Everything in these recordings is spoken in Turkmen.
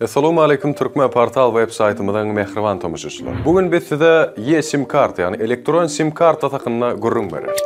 Assalamu alaykum Türkmen portal web saytymyzdan mehriban tomuşçular. Bugün biz size eSIM kart, yani elektron sim karta takınna gurrun berer.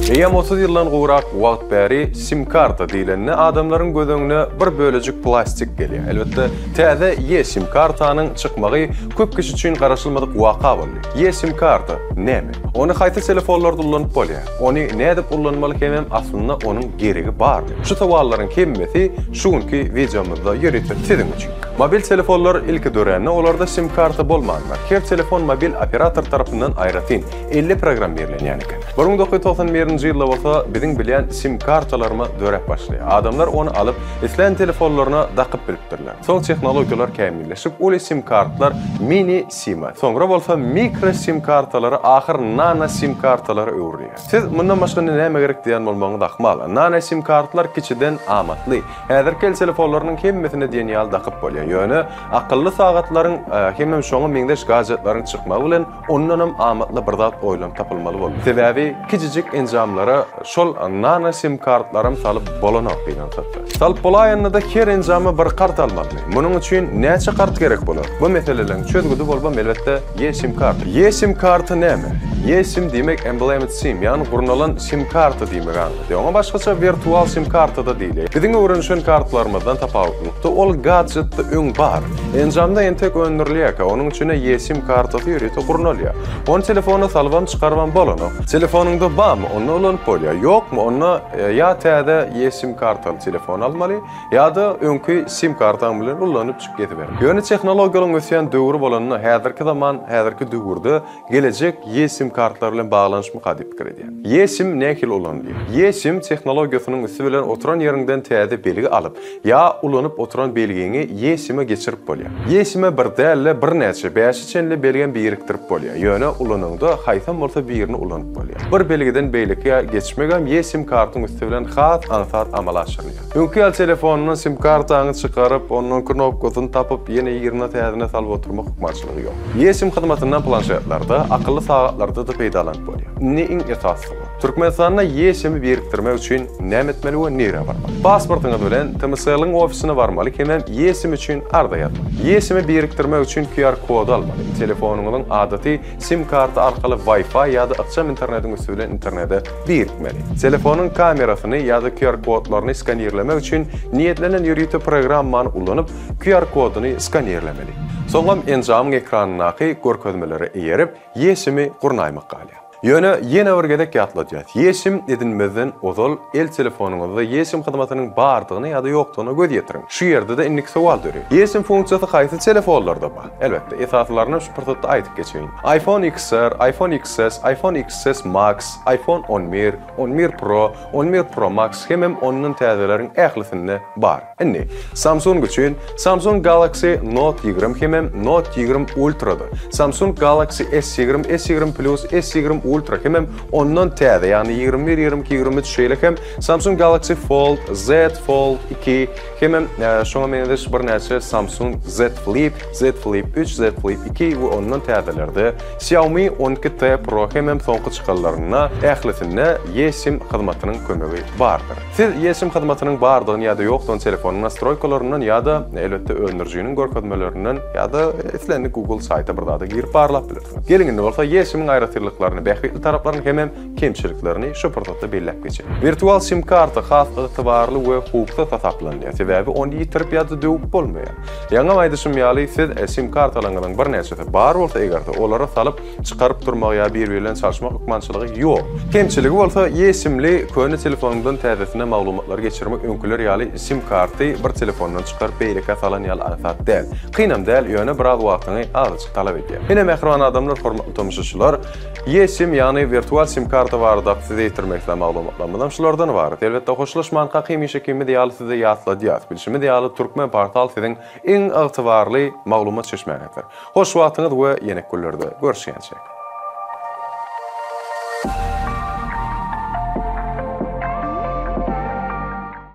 Eýem 30 ýyldan gowrak wagt bäri sim karta diýilende adamlaryň gözüňe bir bölejik plastik gelýär. Elbetde täze eSIM kartanyň çykmagy köp kişi üçin garaşylmadyk waka boldy. eSIM karta näme? Onu haýsy telefonlarda ullanyp bolýar? Onu näde ullanmaly hemem aslynda onuň geregi bar. Şu tawallaryň hemmesi şuňky videomyzda ýöretip siziň üçin. Mobil telefonlar ilki dörenine olarda sim karta bolmanlar. Her telefon mobil operator tarafından aýratyn 50 program berilen eken. 1991-nji ýylda bolsa biziň bilen sim kartalarma dörep başlaýar. Adamlar onu alıp islen telefonlaryna dakyp bilipdirler. Soň tehnologiýalar kämilleşip ol sim kartlar mini sim. Soňra bolsa mikro sim kartalary ahyr nano sim kartalary öwrüýär. Siz mundan başga näme gerek diýen bolmagyňyz akmal. Nano sim kartlar kiçiden amatly. Häzirki telefonlarynyň hemmesine diýen ýaly dakyp bolýar. Ýöne akylly sagatlaryň hemem şoňa meňdeş gadjetlaryň çykmagy bilen ondan hem amatly bir zat oýlanyp tapylmaly boldy. Sebäbi kiçijik enjamlara şol nano sim kartlarym salyp bolana oýlanýar. Salyp bolaýanda her enjamy bir kart almaly. Munyň üçin näçe kart gerek bolar? Bu meseleleň çözgüdi bolbam elbetde eSIM kart. eSIM karty näme? eSIM demek embedded sim, ýani gurnalan sim karty diýmek anlady. Oňa başgaça virtual sim karty da diýilýär. Biziň öwrenişen kartlarymyzdan tapawutlykda ol gadjetde öň bar. Enjamda entek öndürilýär. Onuň üçin eSIM kartasy ýöretip gurnalýar. Onu telefona salbam çykarban bolany. Telefonyňda barmy? Onu ulanyp bolýar. Ýokmy? Onu ýa täze eSIM kartaly telefon almaly, ýa-da öňkü sim kartaň bilen ulanyp çykyp getiber. Ýöne tehnologiýalaryň ösýän döwri bolanyny häzirki zaman, häzirki döwürde gelecek eSIM kartlar bilen baglanşmy hadip pikir edýär. eSIM nähil ulanýar? eSIM tehnologiýasynyň üstü bilen oturan ýeriňden täze belgi alyp, ýa ulanyp oturan belgiňi eSIM'e geçirip bolýar. eSIM'e bir dälle bir näçe 5 çenli belgen biriktirip bolýar. Ýöne ulanýanda haýsam bolsa birini ulanyp bolýar. Bir belgiden beýleke geçmegem eSIM kartyň üstü bilen has ansat amalaşyrýar. Öňkü telefonunyň sim kartaňy çykaryp, onuň knopkasyny tapyp ýene ýerine täzene salyp oturmak hukmaçylygy ýok. eSIM hyzmatynyň planşetlarda, akylly sagatlarda da peýdalanyp bolýar. Neň esasy? Türkmenistanda eSIM'i biriktirmek üçin näme etmeli we näre barmaly? Pasportyňyz bilen TMSL-nyň ofisine barmaly, hemem eSIM üçin arda ýazmaly. eSIM'i biriktirmek üçin QR kod almaly. Telefonuňyň adaty sim karty arkaly Wi-Fi ýa-da akşam internetiň üstü bilen internete birikmeli. Telefonuň kamerasyny ýa-da QR kodlaryny skanerlemek üçin niýetlenen ýöretip programmany ulanyp QR koduny skanerlemeli. Soňam enjamyň ekranynaky görkezmeleri eýerip eSIM'i gurnaýmak galýar. Ýöne ýene bir gedek ýatladýar. eSIM edinmezden ozal el telefonuňyzda eSIM hyzmatynyň bardygyny ýa-da ýokdugyny göz ýetirin. Şu ýerde de innik sowal dörer. eSIM funksiyasy haýsy telefonlarda bar? Elbetde, esaslaryny şu pyrtykda aýdyp geçeýin. iPhone XR, iPhone XS, iPhone XS Max, iPhone 11, 11 Pro, 11 Pro Max hemem onuň täzeleriň ählisinde bar. Indi Samsung üçin Samsung Galaxy Note 20 hemem Note 20 Ultra'da. Samsung Galaxy S20, S20 Plus, S20 Ultra hemem ondan täze, ýani 21, 22, 23 şeýle hem Samsung Galaxy Fold, Z Fold 2 hemem şoňa meňdeş bir näçe Samsung Z Flip, Z Flip 3, Z Flip 2 we ondan täzelerde Xiaomi 12T Pro hemem soňky çykanlaryna ählisinde eSIM hyzmatynyň kömegi bardyr. Siz eSIM hyzmatynyň bardygyny ýa-da ýokdugyny telefonuň nastroykalarynyň ýa-da elbetde öndürjüniň görkezmelerinden ýa-da islendi Google sayta bir zada girip barlap bilersiz. Gelin bolsa eSIM-iň aýratyrlyklaryny bähbetli taraplaryny hemem kemçiliklerini şu portatda belläp geçelim. Virtual sim karty has ýytybarly we hukukda tasaplanýar. Sebäbi onu ýitirip ýa-da döwüp bolmaýar. Ýa-da aýdyşym ýaly siz sim kartalarynyň bir näçesi bar bolsa egerde olara salyp çykaryp durmak ýa bir bilen çalyşmak hukmançylygy ýok. Kemçiligi bolsa eSIM-li köne telefonuňdan täzesine maglumatlar geçirmek öňküler ýaly sim karty bir telefondan çykaryp beýleke salan ýaly ansat däl. Kynam däl ýöne biraz wagtyny azçyk talap edýär. Ene mehriban adamlar, hormatly tomuşçular, eSIM ýani virtual sim karta barada size ýetirmekle maglumatlanmadan şulardan ibaret. Elbetde hoşlaşman hakymy şekilde diýaly size ýatladýar. Bilişimi diýaly Türkmen portal siziň iň ygtybarly maglumat çeşmeňizdir. Hoş wagtyňyz we ýene günlerde görüşýänçek.